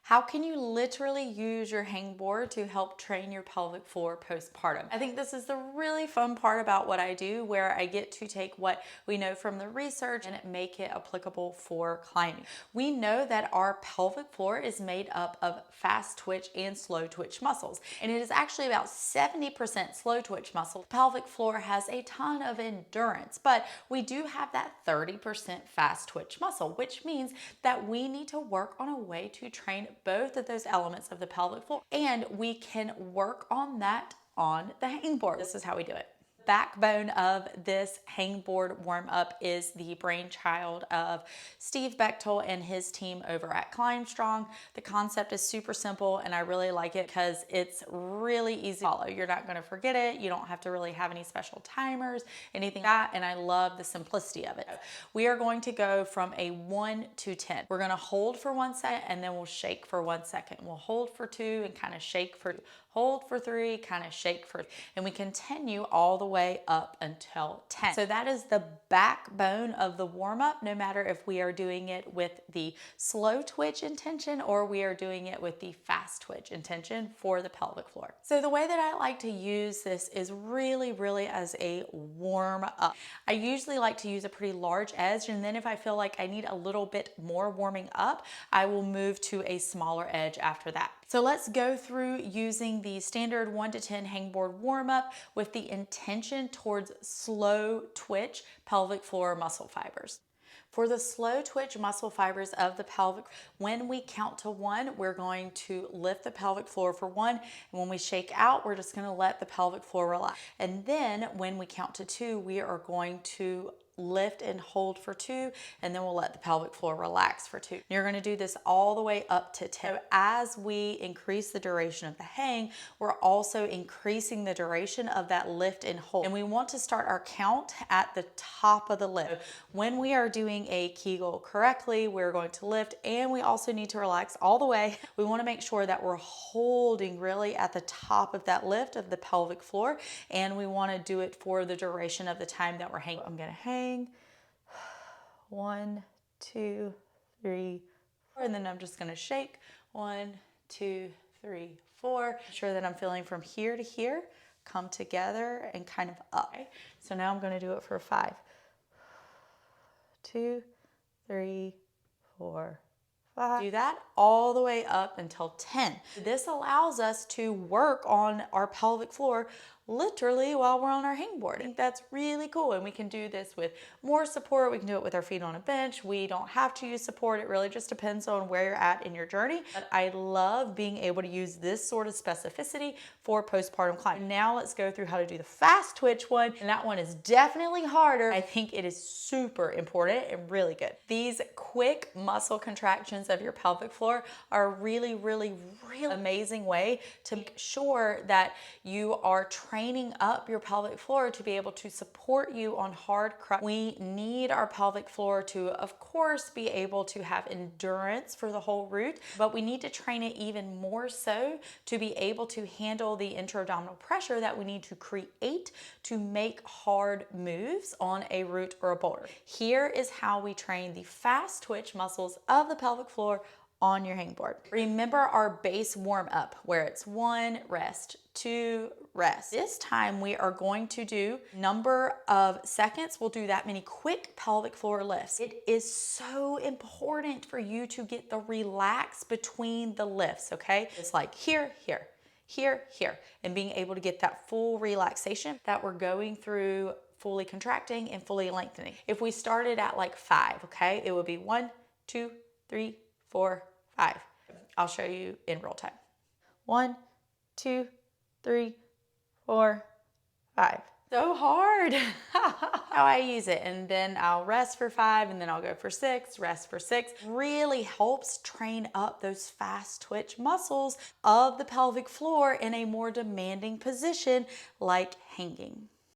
How can you literally use your hangboard to help train your pelvic floor postpartum? I think this is the really fun part about what I do, where I get to take what we know from the research and make it applicable for climbing. We know that our pelvic floor is made up of fast twitch and slow twitch muscles, and it is actually about 70% slow twitch muscle. Pelvic floor has a ton of endurance, but we do have that 30% fast twitch muscle, which means that we need to work on a way to train both of those elements of the pelvic floor, and we can work on that on the hangboard. This is how we do it. Backbone of this hangboard warm up is the brainchild of Steve Bechtel and his team over at Climb Strong. The concept is super simple and I really like it because it's really easy to follow. You're not going to forget it. You don't have to really have any special timers, anything like that, and I love the simplicity of it. We are going to go from a 1 to 10. We're going to hold for 1 second and then we'll shake for 1 second. We'll hold for 2 and kind of shake for 2. Hold for 3, kind of shake for 2. And we continue all the way up until 10. So that is the backbone of the warm up, no matter if we are doing it with the slow twitch intention or we are doing it with the fast twitch intention for the pelvic floor. So the way that I like to use this is really as a warm up. I usually like to use a pretty large edge, and then if I feel like I need a little bit more warming up, I will move to a smaller edge after that. So let's go through using the standard 1 to 10 hangboard warm up with the intention towards slow twitch pelvic floor muscle fibers. For the slow twitch muscle fibers of the pelvic, when we count to 1, we're going to lift the pelvic floor for 1. And when we shake out, we're just going to let the pelvic floor relax. And then when we count to 2, we are going to lift and hold for 2, and then we'll let the pelvic floor relax for 2. You're going to do this all the way up to 10. So as we increase the duration of the hang, we're also increasing the duration of that lift and hold. And we want to start our count at the top of the lift. When we are doing a Kegel correctly, we're going to lift, and we also need to relax all the way. We want to make sure that we're holding really at the top of that lift of the pelvic floor, and we want to do it for the duration of the time that we're hanging. I'm going to hang 1, 2, 3, 4, and then I'm just going to shake 1, 2, 3, 4. Make sure that I'm feeling from here to here, come together and kind of up. So now I'm going to do it for 5, 2, 3, 4, 5. Do that all the way up until 10. This allows us to work on our pelvic floor literally while we're on our hangboard. I think that's really cool, and we can do this with more support. We can do it with our feet on a bench. We don't have to use support. It really just depends on where you're at in your journey. But I love being able to use this sort of specificity for postpartum climbing. Now let's go through how to do the fast twitch one, and that one is definitely harder. I think it is super important and really good. These quick muscle contractions of your pelvic floor are a really amazing way to make sure that you are training up your pelvic floor to be able to support you on hard crunch. We need our pelvic floor to, of course, be able to have endurance for the whole route, but we need to train it even more so to be able to handle the intra-abdominal pressure that we need to create to make hard moves on a route or a boulder. Here is how we train the fast twitch muscles of the pelvic floor on your hangboard. Remember our base warm up where it's 1, rest, 2, rest. This time we are going to do number of seconds. We'll do that many quick pelvic floor lifts. It is so important for you to get the relax between the lifts, okay? It's like here, and being able to get that full relaxation that we're going through, fully contracting and fully lengthening. If we started at like 5, okay, it would be 1, 2, 3, 4, 5. I'll show you in real time. 1, 2, 3, 4, 5. So hard. How I use it, and then I'll rest for 5, and then I'll go for 6, rest for 6. Really helps train up those fast twitch muscles of the pelvic floor in a more demanding position like hanging.